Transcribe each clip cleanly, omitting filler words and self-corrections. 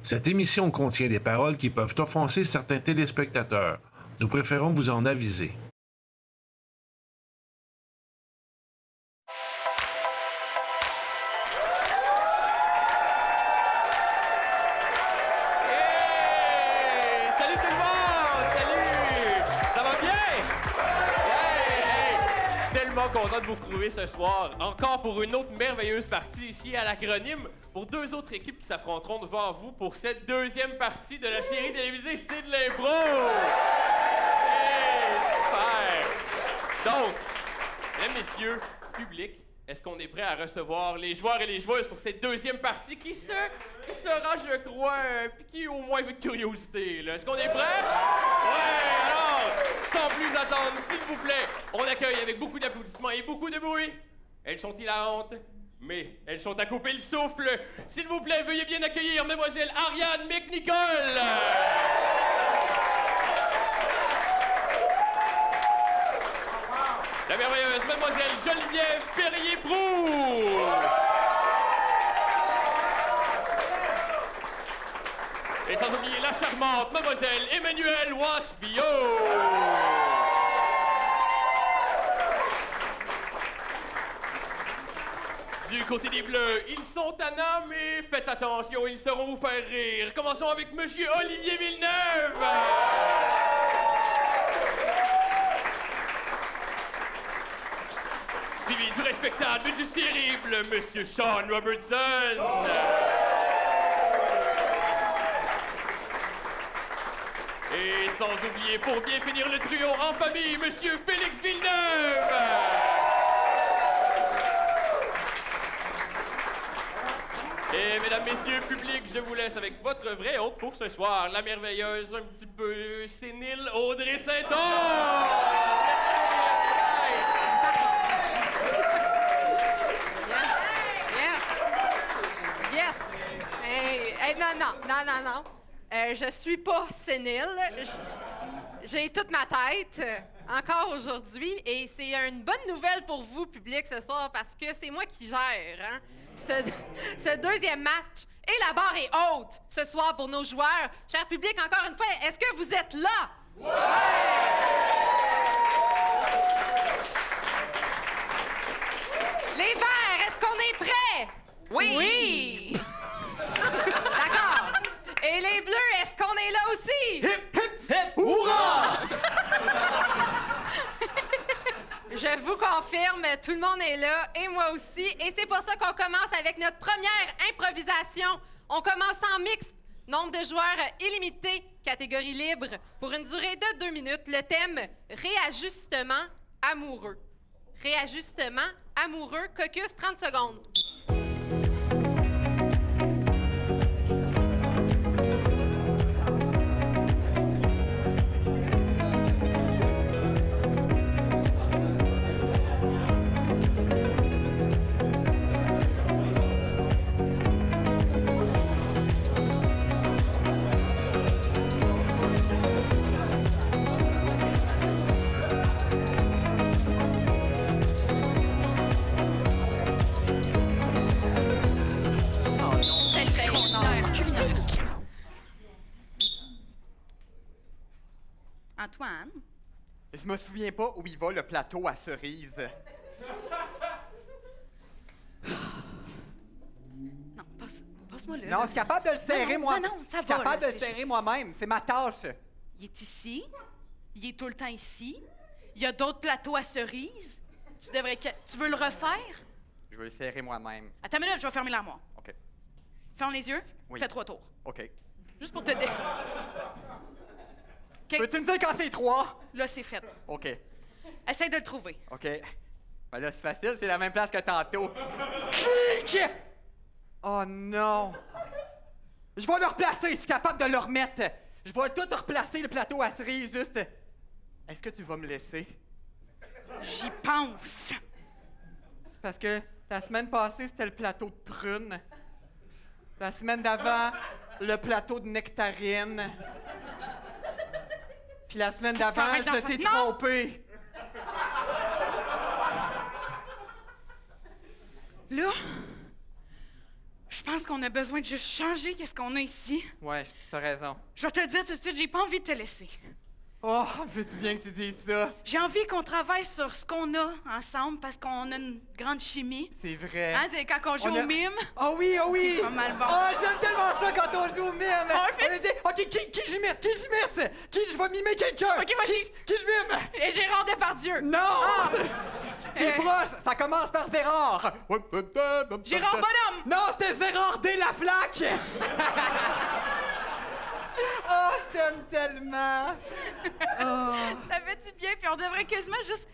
Cette émission contient des paroles qui peuvent offenser certains téléspectateurs. Nous préférons vous en aviser. Salut tout le monde! Salut! Ça va bien? Tellement content de vous retrouver ce soir, encore pour une autre merveilleuse partie ici à l'Acronyme, pour deux autres équipes qui s'affronteront devant vous pour cette deuxième partie de la série télévisée C'est de l'impro! Super! Donc, mesdames, messieurs, public, est-ce qu'on est prêt à recevoir les joueurs et les joueuses pour cette deuxième partie qui sera, je crois, piquer au moins votre curiosité, là? Est-ce qu'on est prêt? Ouais! Alors, sans plus attendre, s'il vous plaît, on accueille avec beaucoup d'applaudissements et beaucoup de bruit. Elles sont hilarantes, mais elles sont à couper le souffle. S'il vous plaît, veuillez bien accueillir Mademoiselle Ariane McNicol. La merveilleuse Mademoiselle Geneviève Perrier-Proulx. Et sans oublier la charmante Mademoiselle Emmanuelle Washbio. Du côté des Bleus, ils sont tannants, mais faites attention, ils sauront vous faire rire. Commençons avec Monsieur Olivier Villeneuve. Suivi du respectable et du terrible Monsieur Sean Robertson. Et sans oublier, pour bien finir le trio en famille, Monsieur Félix Villeneuve. Et mesdames, messieurs, public, je vous laisse avec votre vraie hôte pour ce soir, la merveilleuse, un petit peu sénile Audrey Saint-Onge. Yes! Hey, non. Je suis pas sénile. J'ai toute ma tête, encore aujourd'hui, et c'est une bonne nouvelle pour vous, public, ce soir, parce que c'est moi qui gère, hein, ce deuxième match. Et la barre est haute ce soir pour nos joueurs. Cher public, encore une fois, est-ce que vous êtes là? Ouais! Les verts, est-ce qu'on est prêts? Oui! D'accord. Et les bleus, est-ce qu'on est là aussi? Hip, hip, hip, hurrah! Je vous confirme, tout le monde est là, et moi aussi. Et c'est pour ça qu'on commence avec notre première improvisation. On commence en mixte, nombre de joueurs illimité, catégorie libre, pour une durée de 2 minutes. Le thème, réajustement amoureux. Réajustement amoureux, caucus, 30 secondes. Antoine, je me souviens pas où il va le plateau à cerises. Non, passe-moi là. Non, je suis capable de le serrer moi. Non, ça va. Je suis capable là, de le serrer moi-même. C'est ma tâche. Il est ici. Il est tout le temps ici. Il y a d'autres plateaux à cerises. Tu veux le refaire? Je vais le serrer moi-même. Attends une minute, je vais fermer l'armoire. OK. Ferme les yeux. Oui. Fais 3 tours. OK. Juste pour te dire. Peux-tu me dire quand c'est 3? Là, c'est fait. OK. Essaye de le trouver. OK. Ben là, c'est facile, c'est la même place que tantôt. Clic! Oh non! Je vais le replacer, je suis capable de le remettre. Je vais tout replacer, le plateau à cerises, juste. Est-ce que tu vas me laisser? J'y pense. C'est parce que la semaine passée, c'était le plateau de prunes. La semaine d'avant, le plateau de nectarine. Puis la semaine d'avant, arrêter d'en je t'ai faire- Non! trompé. Là, je Je pense qu'on a besoin de juste changer qu'est-ce qu'on a ici. Ouais, t'as raison. Je vais te le dire tout de suite, j'ai pas envie de te laisser. Oh, veux-tu bien que tu dises ça? J'ai envie qu'on travaille sur ce qu'on a ensemble parce qu'on a une grande chimie. C'est vrai. Hein, c'est quand on joue au mime. Oh oui, oh oui! Pas mal bon. Oh, j'aime tellement ça quand on joue au mime! On fait- a dit, OK, qui j'imite? Qui j'imite? Qui je vais mimer quelqu'un? OK, vas-y. Qui je mime? Et Gérard Depardieu. Non! C'est proche! Ça commence par Gérard! Gérard Bonhomme. Non, c'était Gérard D. Laflaque! Oh, je t'aime tellement! Ça fait du bien, puis on devrait quasiment juste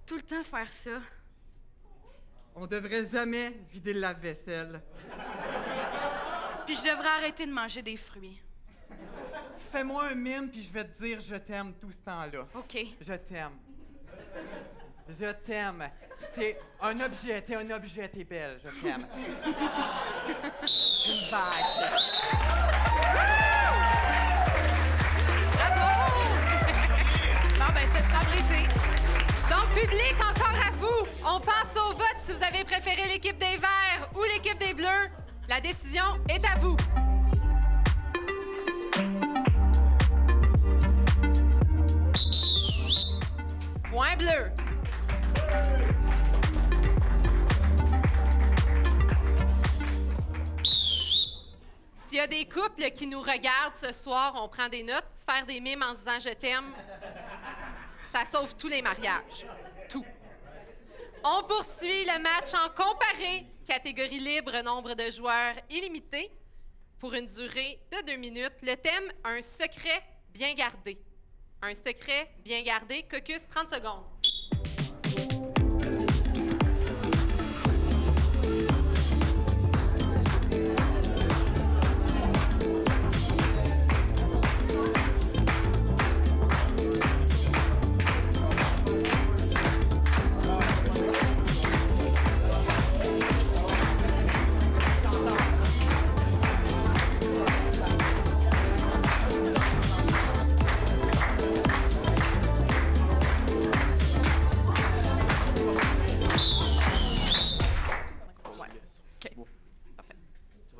tout le temps faire ça. On devrait jamais vider le lave-vaisselle. Puis je devrais arrêter de manger des fruits. Fais-moi un mime, puis je vais te dire je t'aime tout ce temps-là. OK. Je t'aime. Je t'aime. C'est un objet, t'es un objet, t'es belle, je t'aime. Une bague. Bravo! Bon, ben, ce sera brisé. Donc, public, encore à vous. On passe au vote si vous avez préféré l'équipe des Verts ou l'équipe des Bleus. La décision est à vous. Point bleu. S'il y a des couples qui nous regardent ce soir, on prend des notes. Faire des mimes en se disant « je t'aime », ça sauve tous les mariages. Tout. On poursuit le match en comparé, catégorie libre, nombre de joueurs illimité, pour une durée de 2 minutes. Le thème, un secret bien gardé. Un secret bien gardé. Caucus, 30 secondes.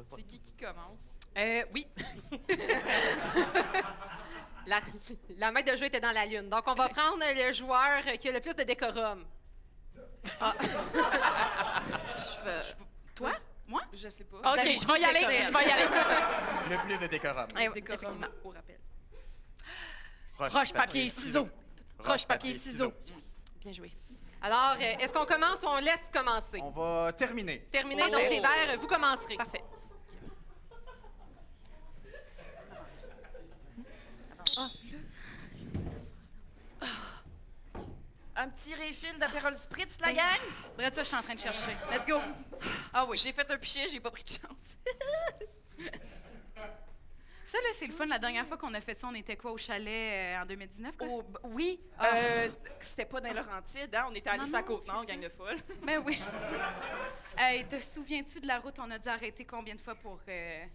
C'est qui commence? Oui. La maître de jeu était dans la lune. Donc, on va prendre le joueur qui a le plus de décorum. Toi? Moi? Je sais pas. Vous avez je vais y aller. décorum. Je vais y aller. Le plus de décorum. Décorum, Effectivement. au rappel. Roche, papier, ciseaux. Roche, papier, ciseaux. Bien joué. Alors, est-ce qu'on commence ou on laisse commencer? On va terminer. Terminé, donc les verts, vous commencerez. Parfait. Un petit refill d'Aperol Spritz, la gang? Bref, ça, je suis en train de chercher. Let's go. Ah oui. J'ai fait un pichet, j'ai pas pris de chance. Ça, là, c'est le fun. La dernière fois qu'on a fait ça, on était quoi, au chalet en 2019, quoi? Oui, c'était pas dans Laurentides, hein? On était à Non, Alice à non, Côte-Nord, c'est gang de folle. Ben oui. Hey, te souviens-tu de la route? On a dû arrêter combien de fois pour... Hey,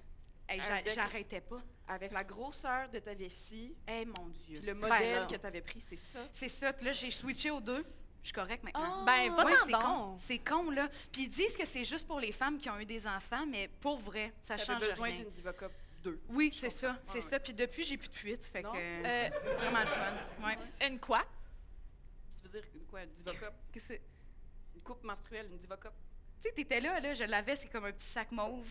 Avec- j'arrêtais pas. Avec la grosseur de ta vessie, Hey, mon Dieu. puis le Ben modèle là, que t'avais pris, c'est ça? C'est ça. Puis là, j'ai switché aux 2. Je suis correcte maintenant. Oh, ben, va-t'en c'est donc. con. C'est con, là. Puis ils disent que c'est juste pour les femmes qui ont eu des enfants, mais pour vrai, ça change T'avais besoin rien. d'une Divocop 2. Oui, c'est ça. C'est Ouais, ça. Puis depuis, j'ai plus de fuite. Fait Non, que c'est c'est vraiment le fun. Ouais. Une quoi? Tu veux dire quoi, une Divocop? Qu'est-ce que c'est? Une coupe menstruelle, une Divocop? Tu sais, t'étais là, je l'avais, c'est comme un petit sac mauve.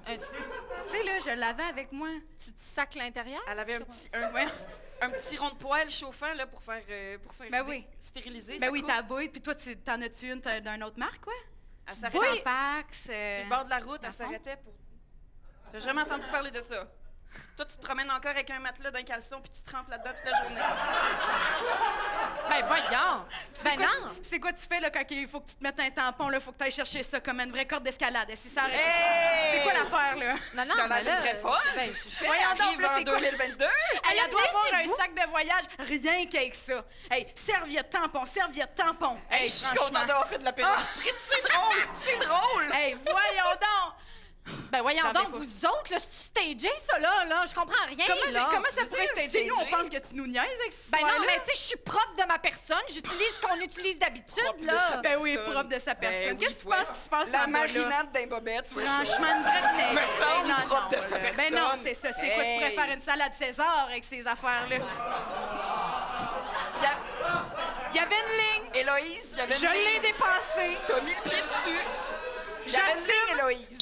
Tu sais, là, je l'avais avec moi. Tu te sacs l'intérieur? Elle avait un petit rond de poêle chauffant là, pour faire Ben oui. stériliser. Ben sa oui, coupe. ta bouille. Puis toi, t'en as-tu une d'une autre marque, quoi? Elle s'arrêtait Oui! Pax. sur le bord de la route, elle fond? s'arrêtait pour. T'as jamais entendu parler de ça? Toi, tu te promènes encore avec un matelas d'un caleçon puis tu trempes là-dedans toute la journée. Ben voyons! Ben non! C'est quoi tu fais là quand il faut que tu te mettes un tampon, là, faut que tu ailles chercher ça comme une vraie corde d'escalade. Si ça arrête. Hey! C'est quoi l'affaire, là? Non, non, T'as ben l'air là... d'une vraie folle! Ben, Voyons donc, Arrive là, en c'est quoi? 2022! Elle doit avoir un laissez-vous. sac de voyage, rien qu'avec ça. Hey, serviette tampon, serviette tampon. Hey, je suis contente d'avoir fait de la pédale. C'est drôle! C'est drôle! Hey, voyons donc! Ben voyons T'en donc, fais pas. vous autres, là, c'est stagé, ça, là? Je comprends rien, là. Comment ça pourrait pourrait stager? Nous, on stager? pense que tu nous niaises avec ce Ben non, soir-là. mais tu sais, je suis propre de ma personne. J'utilise ce qu'on utilise d'habitude, Propre de là. sa Ben oui, personne. propre de sa personne. Ben oui, Qu'est-ce que tu toi. penses qui se passe La en bas, là? marinade d'un bobette. Franchement, une vraie vinaigre. Me semble non, propre de non, sa là. personne. Ben non, c'est ça. C'est quoi? Tu pourrais Hey. faire une salade César avec ces affaires-là. Il y avait une ligne. Héloïse, il y avait Je une l'ai ligne. dépassée. T'as mis le pied dessus. Il y avait une J'assume. ligne, Héloïse.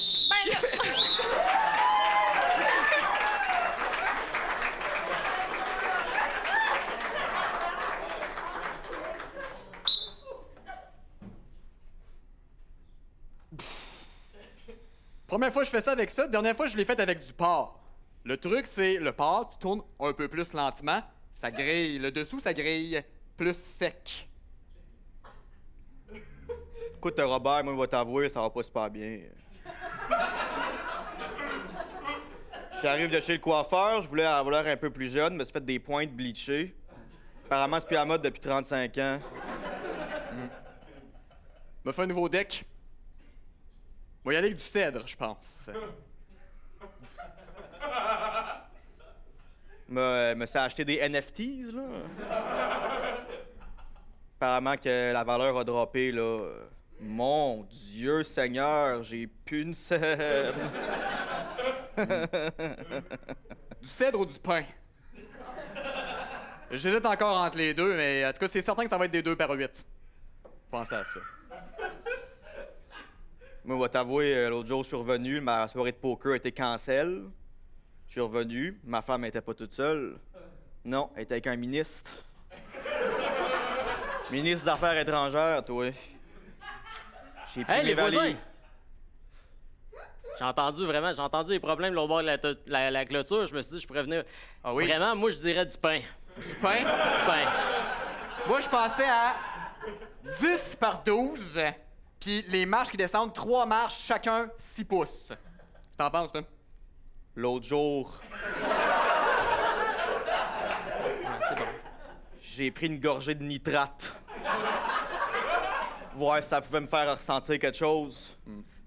Première fois que je fais ça avec ça, dernière fois je l'ai fait avec du porc. Le truc, c'est le porc, tu tournes un peu plus lentement, ça grille. Le dessous, ça grille plus sec. Écoute, Robert, moi, je vais t'avouer, ça va pas super bien. J'arrive de chez le coiffeur, je voulais avoir l'air un peu plus jeune, me suis fait des pointes bleachées. Apparemment, c'est plus à la mode depuis 35 ans. Me fait un nouveau deck. Moi, y aller avec du cèdre, je pense. Me s'est acheté des NFTs, là. Apparemment que la valeur a droppé, là. Mon Dieu Seigneur, j'ai plus une scène. Du cèdre ou du pain? J'hésite encore entre les deux, mais en tout cas, c'est certain que ça va être des 2 par 8. Pensez à ça. Moi, je vais t'avouer, l'autre jour, je suis revenu, ma soirée de poker a été cancel. Je suis revenu, ma femme n'était pas toute seule. Non, elle était avec un ministre. Ministre des Affaires étrangères, toi. J'ai pris Hey, les valises. voisins! J'ai entendu les problèmes l'autre bord de la clôture. Je me suis dit, je pourrais venir. Ah oui? Vraiment, moi, je dirais du pain. Du pain? Du pain. Moi, je pensais à 10 par 12, puis les marches qui descendent, 3 marches, chacun 6 pouces. Qu'est-ce que t'en penses, toi? L'autre jour, C'est bon. j'ai pris une gorgée de nitrate. Voir si ça pouvait me faire ressentir quelque chose.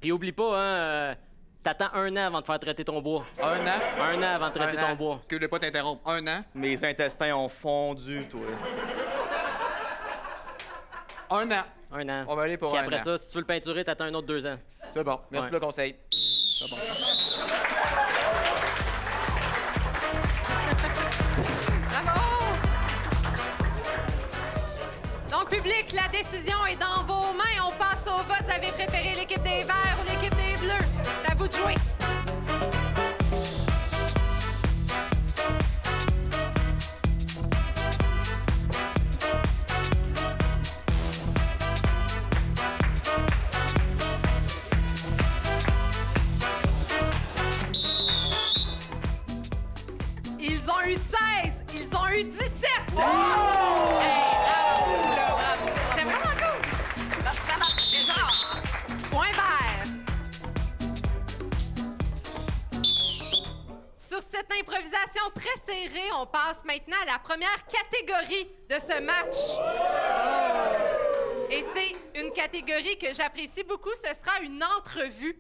Puis oublie pas, hein, t'attends 1 an avant de faire traiter ton bois. 1 an? 1 an avant de traiter ton bois. Parce que je voulais pas t'interrompre. 1 an? Mes intestins ont fondu, toi. 1 an. 1 an. On va aller pour Puis 1 après an. ça, si tu veux le peinturer, t'attends un autre 2 ans. C'est bon. Merci Ouais. pour le conseil. C'est bon. Bravo! Donc, public, la décision est dans vos mains. On passe au vote. Vous avez préféré l'équipe des Verts ou l'équipe des Bleus? C'est à vous de jouer. Ils ont eu 16! Ils ont eu 17! C'était vraiment cool. La salade César. Point vert. Sur cette improvisation très serrée, on passe maintenant à la première catégorie de ce match. Et c'est une catégorie que j'apprécie beaucoup. Ce sera une entrevue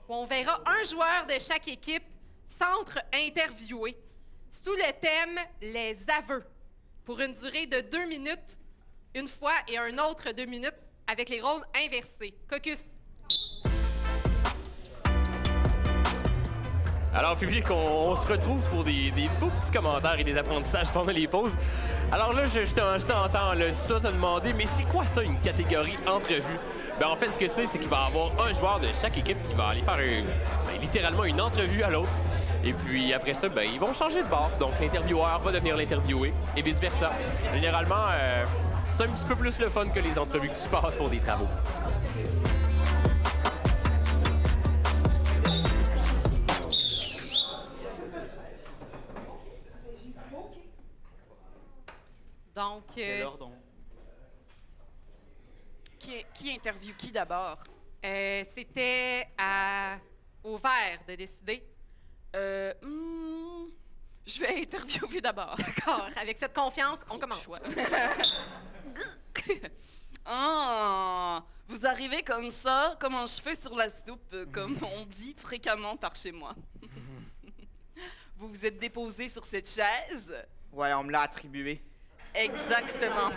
où on verra un joueur de chaque équipe s'entre-interviewer sous le thème « Les aveux » pour une durée de 2 minutes une fois et un autre 2 minutes avec les rôles inversés. Caucus. Alors, public, on se retrouve pour des beaux petits commentaires et des apprentissages pendant les pauses. Alors là, je t'entends, là, si toi t'as demandé, mais c'est quoi ça, une catégorie entrevue? Ben en fait, ce que c'est qu'il va y avoir un joueur de chaque équipe qui va aller faire littéralement une entrevue à l'autre. Et puis après ça, ben ils vont changer de bord. Donc l'intervieweur va devenir l'interviewé et vice-versa. Généralement, c'est un petit peu plus le fun que les entrevues que tu passes pour des travaux. Donc, Qui interviewe qui d'abord? c'était au vert de décider. Je vais interviewer d'abord. D'accord, avec cette confiance, on commence. Choix. Ah, vous arrivez comme ça, comme un cheveu sur la soupe, comme on dit fréquemment par chez moi. Vous vous êtes déposé sur cette chaise? Ouais, on me l'a attribué. Exactement.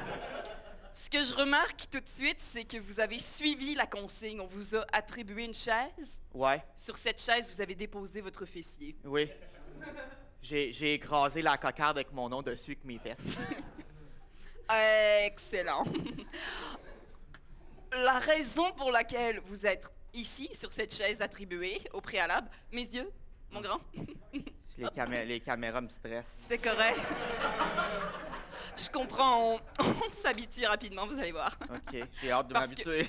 Ce que je remarque tout de suite, c'est que vous avez suivi la consigne. On vous a attribué une chaise. Ouais, Sur cette chaise, vous avez déposé votre fessier. oui. J'ai écrasé la cocarde avec mon nom dessus avec mes fesses. Excellent. La raison pour laquelle vous êtes ici, sur cette chaise attribuée au préalable, mes yeux, mon grand, Les caméras me stressent. c'est correct. Je comprends, on s'habitue rapidement, vous allez voir. OK, j'ai hâte de Parce m'habituer.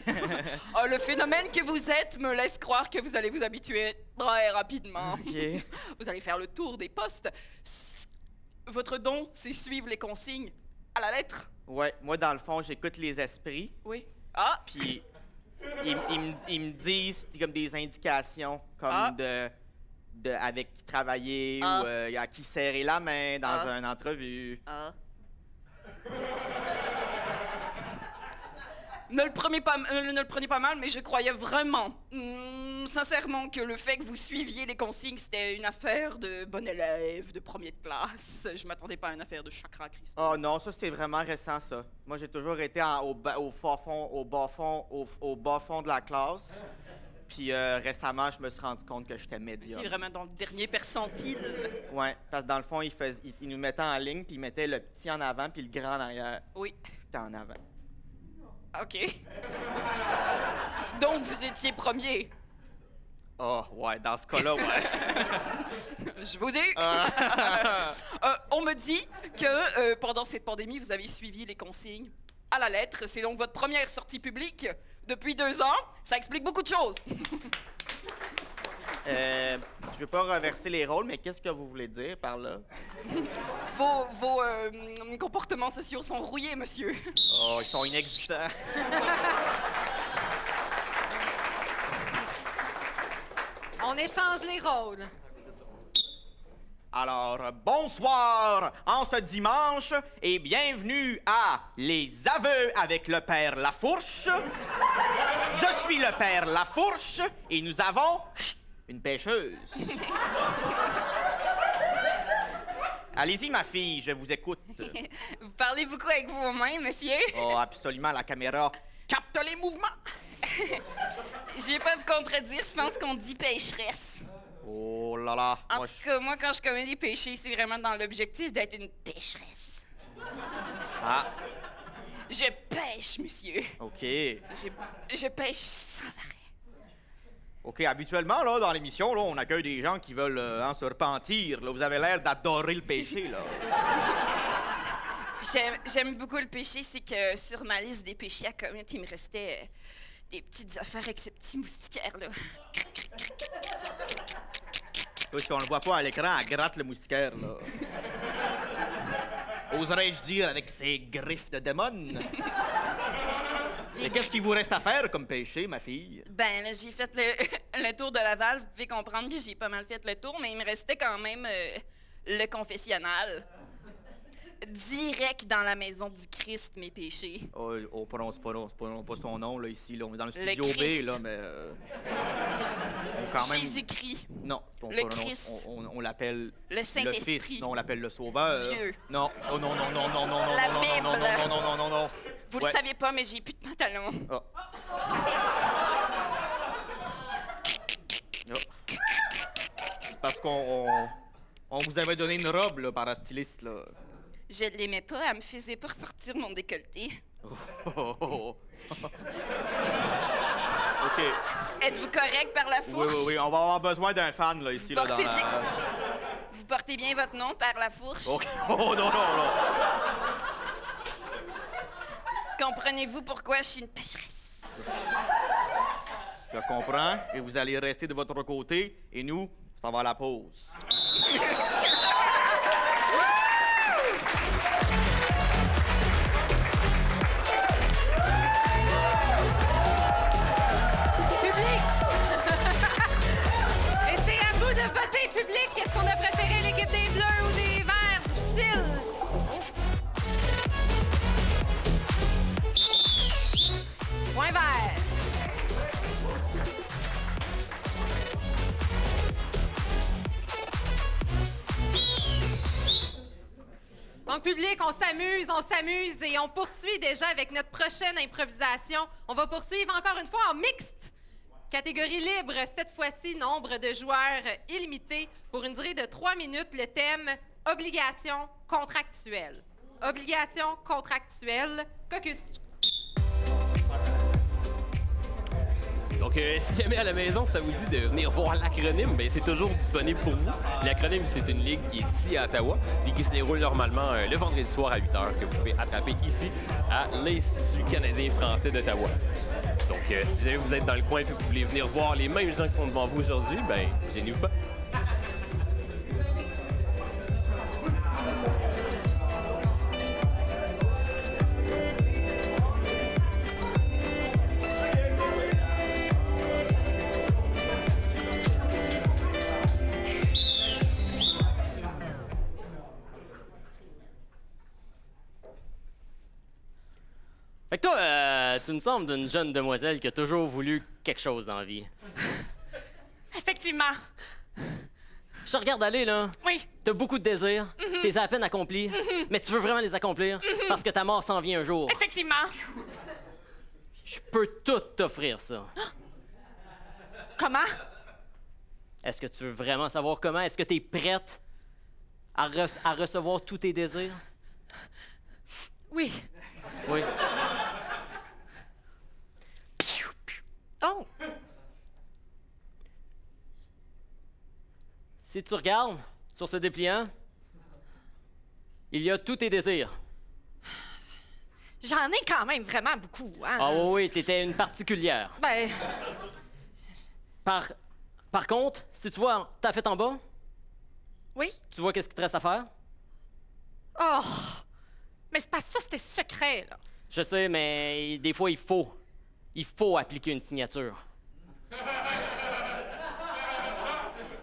Ah, le phénomène que vous êtes me laisse croire que vous allez vous habituer très rapidement. OK. Vous allez faire le tour des postes. Votre don, c'est suivre les consignes à la lettre. Ouais, moi, dans le fond, j'écoute les esprits, Oui. Ah, puis ils me disent comme des indications, comme Ah. de avec qui travailler Ah. ou à qui serrer la main dans Ah. une entrevue. ah. Ne le prenez pas mal, mais je croyais vraiment, sincèrement, que le fait que vous suiviez les consignes, c'était une affaire de bon élève, de premier de classe. Je m'attendais pas à une affaire de chakra Christ. Oh non, ça, c'est vraiment récent, ça. Moi, j'ai toujours été au bas fond de la classe. Puis récemment, je me suis rendu compte que j'étais C'est médium. vraiment dans le dernier percentile. Ouais, parce que dans le fond, ils nous mettaient en ligne, puis ils mettaient le petit en avant, puis le grand en arrière. Oui. J'étais en avant. OK. Donc, vous étiez premier. Oh, ouais, dans ce cas-là, ouais. Je vous ai. On me dit que pendant cette pandémie, vous avez suivi les consignes à la lettre. C'est donc votre première sortie publique depuis 2 ans. Ça explique beaucoup de choses. Je veux pas reverser les rôles, mais qu'est-ce que vous voulez dire par là? Vos comportements sociaux sont rouillés, monsieur. Oh, ils sont inexistants. On échange les rôles. Alors, bonsoir en ce dimanche et bienvenue à Les Aveux avec le Père Lafourche. Je suis le Père Lafourche et nous avons une pêcheuse. Allez-y, ma fille, je vous écoute. Vous parlez beaucoup avec vos mains, monsieur. Oh, absolument, la caméra capte les mouvements. Je vais pas vous contredire, je pense qu'on dit pécheresse. Oh là là. En tout cas, moi, quand je commets des péchés, c'est vraiment dans l'objectif d'être une pécheresse. Ah, Je pêche, monsieur. OK. Je pêche sans arrêt. OK, habituellement, là, dans l'émission, là, on accueille des gens qui veulent se repentir. Là. Vous avez l'air d'adorer le péché, là. J'aime beaucoup le péché, c'est que sur ma liste des péchés à commettre, il me restait des petites affaires avec ces petits moustiquaires-là. Là, si on le voit pas à l'écran, elle gratte le moustiquaire, là. Oserais-je dire avec ses griffes de démon? Et qu'est-ce qu'il vous reste à faire comme péché, ma fille? Ben, là, j'ai fait le tour de Laval. Vous pouvez comprendre que j'ai pas mal fait le tour, mais il me restait quand même le confessionnal. Direct dans la maison du Christ, mes péchés. Oh, on prononce pas son nom, là, ici. Là. On est dans le Le studio Christ. B, là, mais... on quand même... Jésus-Christ. Non, on Le prononce- Christ. on l'appelle... Le Saint-Esprit. Fils. Non, on l'appelle le Sauveur. Dieu. Non, oh non, non, non, non, non, non, La non, non, Bible. non, non, non, non, non, non. Vous Ouais. le saviez pas, mais j'ai plus de pantalon. Oh. Oh. C'est parce qu'on on vous avait donné une robe là, par la styliste. Là. Je l'aimais pas, elle me faisait pas ressortir mon décolleté. Oh, oh, oh. OK. Êtes-vous correct par la Oui, fourche? oui, oui. On va avoir besoin d'un fan là, ici. Là, dans Portez la... bien. Vous portez bien votre nom par la fourche? OK. Oh non, non, non. Comprenez-vous pourquoi je suis une pécheresse? Je comprends. Et vous allez rester de votre côté. Et nous, ça va à la pause. Public! Et c'est à vous de voter, public. Est-ce qu'on a préféré l'équipe des Bleus ou des Verts? Difficile. Donc, public, on s'amuse et on poursuit déjà avec notre prochaine improvisation. On va poursuivre encore une fois en mixte. Catégorie libre, cette fois-ci, nombre de joueurs illimité pour une durée de 3 minutes. Le thème obligation contractuelle. Obligation contractuelle. Caucus. Donc, si jamais à la maison, ça vous dit de venir voir l'acronyme, bien, c'est toujours disponible pour vous. L'acronyme, c'est une ligue qui est ici à Ottawa et qui se déroule normalement le vendredi soir à 8 h, que vous pouvez attraper ici à l'Institut canadien-français d'Ottawa. Donc, si jamais vous êtes dans le coin et que vous voulez venir voir les mêmes gens qui sont devant vous aujourd'hui, bien, gênez-vous pas. Fait que toi, tu me sembles d'une jeune demoiselle qui a toujours voulu quelque chose dans la vie. Effectivement. Je te regarde aller, là. Oui. T'as beaucoup de désirs, t'es à peine accomplis, mais tu veux vraiment les accomplir parce que ta mort s'en vient un jour. Effectivement. Je peux tout t'offrir ça. Comment? Est-ce que tu veux vraiment savoir comment? Est-ce que t'es prête à recevoir tous tes désirs? Oui. Oui. Oh. Si tu regardes sur ce dépliant, il y a tous tes désirs. J'en ai quand même vraiment beaucoup. Hein? Ah oui, t'étais une particulière. Ben, Par contre, si tu vois ta fête en bas, oui. tu vois qu'est-ce qu'il te reste à faire? Oh. Mais c'est pas ça, c'était secret, là. Je sais, mais des fois, il faut appliquer une signature.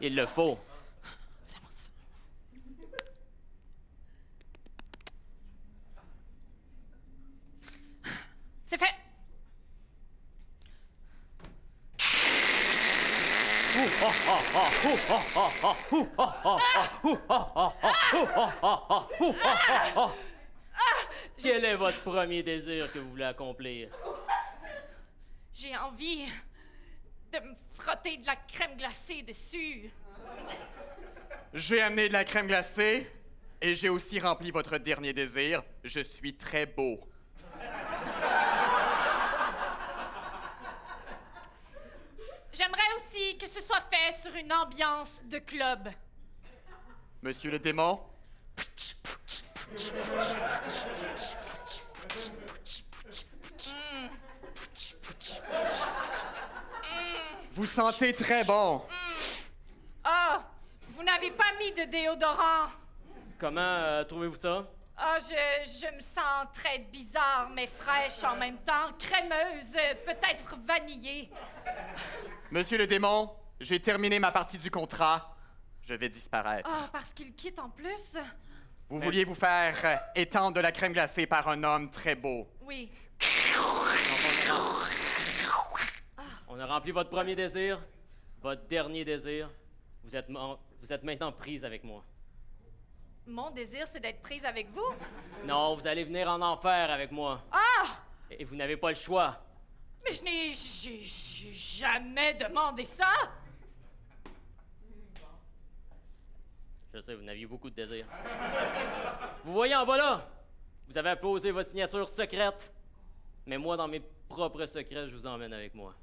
Il le faut. C'est moi ça. C'est fait. Quel est votre premier désir que vous voulez accomplir? J'ai envie de me frotter de la crème glacée dessus. J'ai amené de la crème glacée et j'ai aussi rempli votre dernier désir. Je suis très beau. J'aimerais aussi que ce soit fait sur une ambiance de club. Monsieur le démon? Vous sentez très bon. Ah, vous n'avez pas mis de déodorant. Comment trouvez-vous ça? Ah, je me sens très bizarre, mais fraîche en même temps, crémeuse, peut-être vanillée. Monsieur le démon, j'ai terminé ma partie du contrat. Je vais disparaître. Ah, parce qu'il quitte en plus? Vous vouliez vous faire étendre de la crème glacée par un homme très beau. Oui. On a rempli votre premier désir, votre dernier désir. Vous êtes maintenant prise avec moi. Mon désir, c'est d'être prise avec vous. Non, vous allez venir en enfer avec moi. Ah! Et vous n'avez pas le choix. Mais j'ai jamais demandé ça. Je sais, vous n'aviez beaucoup de désirs. Vous voyez en bas là? Vous avez apposé votre signature secrète. Mais moi, dans mes propres secrets, je vous emmène avec moi.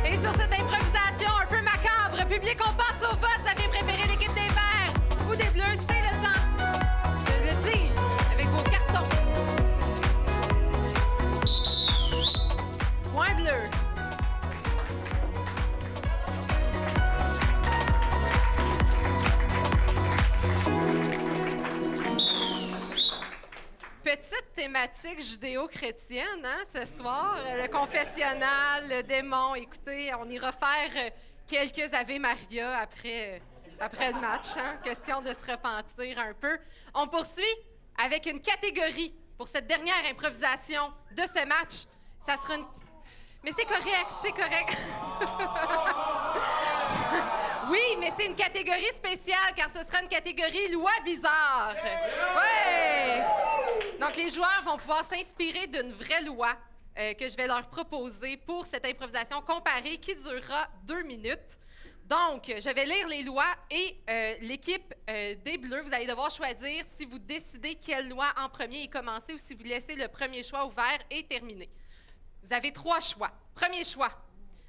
Et sur cette improvisation un peu macabre, public, on passe au vote. Vous avez préféré l'équipe des Verts ou des Bleus? C'était le temps de le dire avec vos cartons. Point bleu. Petite thématique judéo-chrétienne, hein, ce soir. Le confessionnal, le démon. Écoutez, on ira faire quelques Ave Maria après le match, hein? Question de se repentir un peu. On poursuit avec une catégorie pour cette dernière improvisation de ce match. Ça sera une... Mais c'est correct, c'est correct. Oui, mais c'est une catégorie spéciale car ce sera une catégorie loi bizarre. Ouais! Donc, les joueurs vont pouvoir s'inspirer d'une vraie loi que je vais leur proposer pour cette improvisation comparée qui durera 2 minutes. Donc, je vais lire les lois et l'équipe des Bleus, vous allez devoir choisir si vous décidez quelle loi en premier est commencée ou si vous laissez le premier choix ouvert et terminé. Vous avez 3 choix. Premier choix.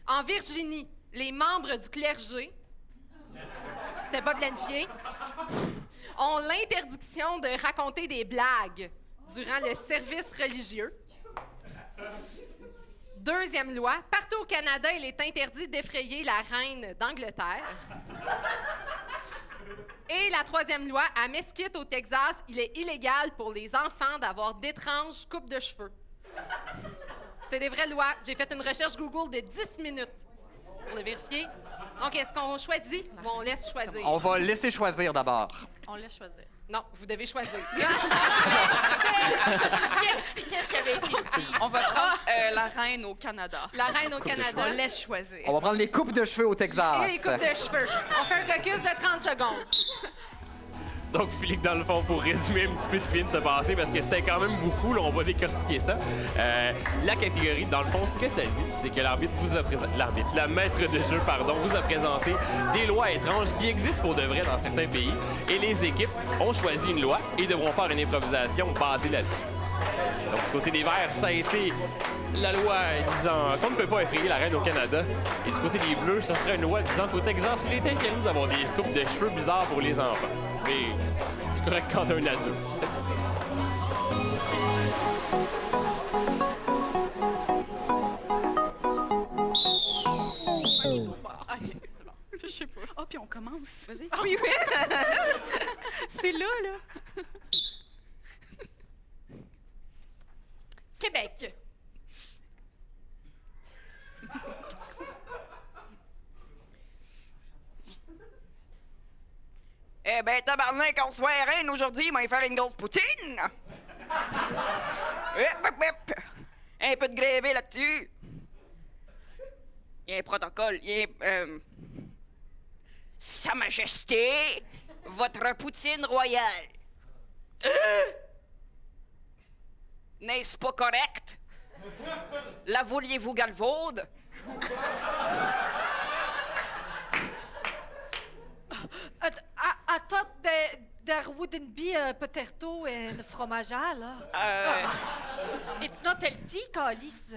En Virginie, les membres du clergé, c'était pas planifié, ont l'interdiction de raconter des blagues durant le service religieux. Deuxième loi, partout au Canada, il est interdit d'effrayer la reine d'Angleterre. Et la troisième loi, à Mesquite, au Texas, il est illégal pour les enfants d'avoir d'étranges coupes de cheveux. C'est des vraies lois. J'ai fait une recherche Google de 10 minutes pour le vérifier. Donc, est-ce qu'on choisit ou on laisse choisir? On va laisser choisir d'abord. On laisse choisir. Non, vous devez choisir. J'ai expliqué ce qui avait été dit. On va prendre la reine au Canada. La reine au Canada. On laisse choisir. On va prendre les coupes de cheveux au Texas. Et les coupes de cheveux. On fait un caucus de 30 secondes. Donc, Philippe, dans le fond, pour résumer un petit peu ce qui vient de se passer, parce que c'était quand même beaucoup, là, on va décortiquer ça. La catégorie, dans le fond, ce que ça dit, c'est que l'arbitre vous a présenté... L'arbitre, la maître de jeu, pardon, vous a présenté des lois étranges qui existent pour de vrai dans certains pays. Et les équipes ont choisi une loi et devront faire une improvisation basée là-dessus. Donc, du côté des Verts, ça a été la loi disant qu'on ne peut pas effrayer la reine au Canada. Et du côté des Bleus, ça serait une loi disant qu'au Texas, il est interdit d'avoir des coupes de cheveux bizarres pour les enfants. Mais c'est correct quand t'es un adulte. Je sais pas. Ah, puis on commence. Vas-y. Ah oui, oui. C'est là. Québec. Eh ben, tabarnak, on se voit reine aujourd'hui, il m'a faire une grosse poutine! Un peu de grévé là-dessus. Il y a un protocole, il y a... Sa Majesté, votre poutine royale. N'est-ce pas correct? La vouliez-vous galvaude? Attends, der wouldn't be a potato and fromagea, là. It's not healthy, calice.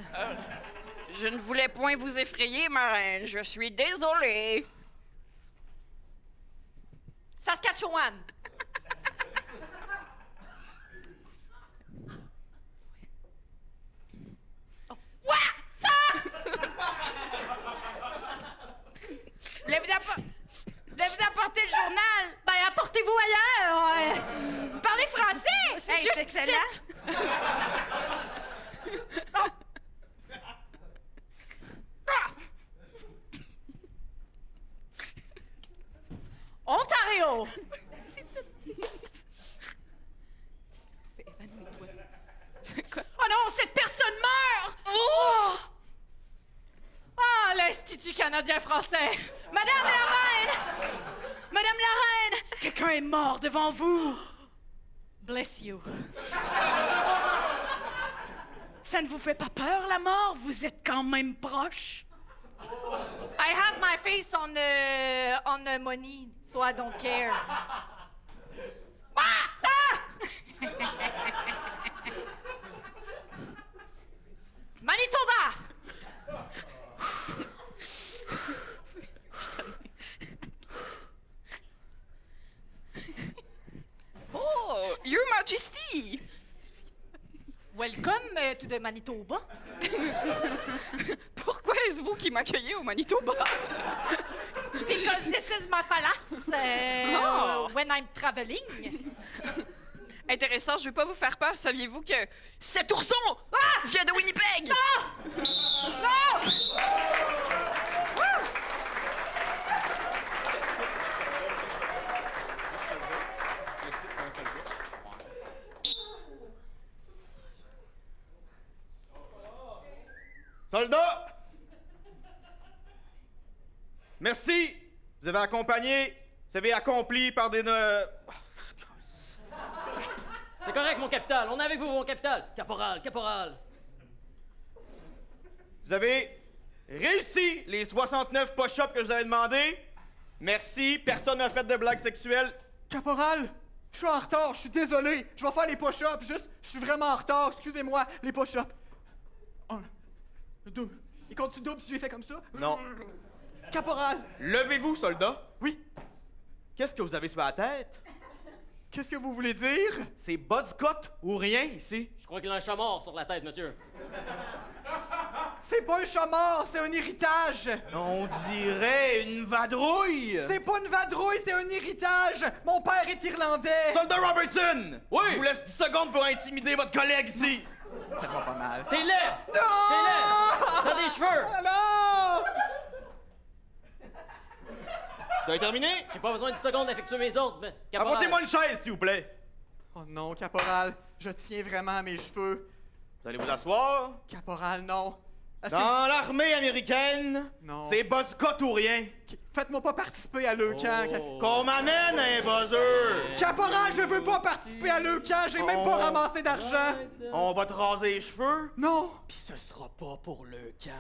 Je ne voulais point vous effrayer, ma reine. Je suis désolée. Saskatchewan. Voulez-vous apporter le journal? Ben, apportez-vous ailleurs. Vous parlez français? C'est Hey, juste c'est excellent. Ontario. Oh non, cette personne meurt! Oh! Ah, l'Institut canadien-français! Madame la reine! Madame la reine! Quelqu'un est mort devant vous! Bless you. Ça ne vous fait pas peur, la mort? Vous êtes quand même proche. I have my face on the money, so I don't care. Manitoba! Oh, Your Majesty! Welcome to the Manitoba. Pourquoi est-ce vous qui m'accueillez au Manitoba? Because this is my palace when I'm traveling. Intéressant, je vais pas vous faire peur. Saviez-vous que cet ourson vient de Winnipeg? Non! Merci. Vous avez accompli par des... C'est correct, mon capital. On est avec vous, mon capital. Caporal, caporal. Vous avez réussi les 69 push-ups que je vous avais demandé. Merci. Personne n'a fait de blagues sexuelles. Caporal, je suis en retard, je suis désolé. Je vais faire les push-ups, juste, je suis vraiment en retard. Excusez-moi, les push-ups. 1, 2. Et quand tu doubles si j'ai fait comme ça? Non. Caporal! Levez-vous, soldat. Oui. Qu'est-ce que vous avez sur la tête? Qu'est-ce que vous voulez dire? C'est buzzcut ou rien ici? Je crois qu'il a un chat mort sur la tête, monsieur. C'est pas un chat mort, c'est un héritage! On dirait une vadrouille! C'est pas une vadrouille, c'est un héritage! Mon père est irlandais! Soldat Robertson! Oui! Je vous laisse 10 secondes pour intimider votre collègue ici! Faites-moi pas mal. T'es laid! Non! T'es laid! T'as des cheveux! Non! Vous avez terminé? J'ai pas besoin de 10 secondes d'effectuer mes ordres, mais... caporal. Apportez-moi une chaise, s'il vous plaît. Oh non, caporal, je tiens vraiment à mes cheveux. Vous allez vous asseoir? Caporal, non. Est-ce Dans l'armée américaine, Non. c'est buzzcut ou rien. Faites-moi pas participer à l'Eucan. Oh. Qu'on m'amène un buzzer! Caporal, je veux pas participer à l'Eucan, j'ai même pas ramassé d'argent. On va te raser les cheveux? Non. Pis ce sera pas pour le camp.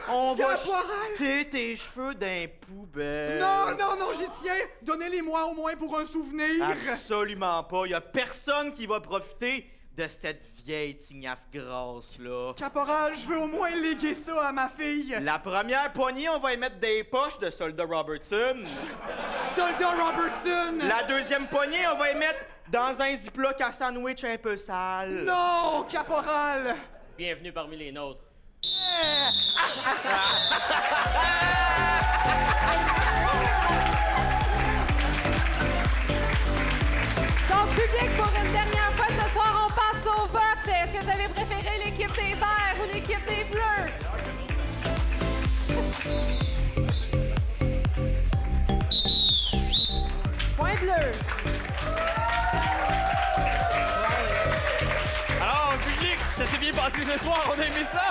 On va Caporal! jeter tes cheveux d'un poubelle. Non, non, non, j'y tiens. Donnez-les-moi au moins pour un souvenir. Absolument pas. Y a personne qui va profiter de cette vieille tignasse grasse là. Caporal, je veux au moins léguer ça à ma fille. La première poignée, on va y mettre des poches de Soldat Robertson. Soldat Robertson! La deuxième poignée, on va y mettre dans un ziploc à sandwich un peu sale. Non, caporal! Bienvenue parmi les nôtres. Donc, public, pour une dernière fois ce soir, on passe au vote. Est-ce que vous avez préféré l'équipe des Verts ou l'équipe des Bleus? Point bleu. Alors, public, ça s'est bien passé ce soir, on a aimé ça?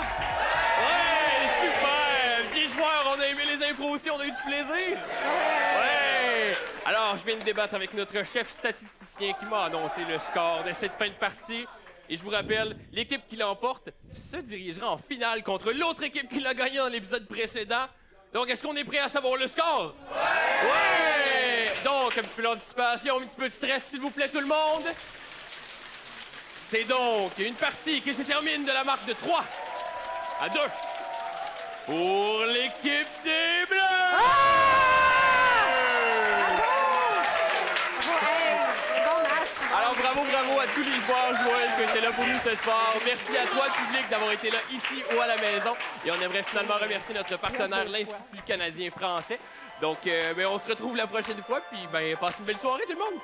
Ouais, super! Les joueurs, on a aimé les impros aussi, on a eu du plaisir? Ouais! Alors, je viens de débattre avec notre chef statisticien qui m'a annoncé le score de cette fin de partie. Et je vous rappelle, l'équipe qui l'emporte se dirigera en finale contre l'autre équipe qui l'a gagné dans l'épisode précédent. Donc, est-ce qu'on est prêt à savoir le score? Ouais! Donc, un petit peu d'anticipation, un petit peu de stress, s'il vous plaît, tout le monde. C'est donc une partie qui se termine de la marque de 3 à 2 pour l'équipe des Bleus! Alors bravo à tous les joueurs qui étaient là pour nous ce soir. Merci à toi, le public, d'avoir été là ici ou à la maison. Et on aimerait finalement remercier notre partenaire, l'Institut canadien-français. Donc, on se retrouve la prochaine fois, puis passez une belle soirée tout le monde!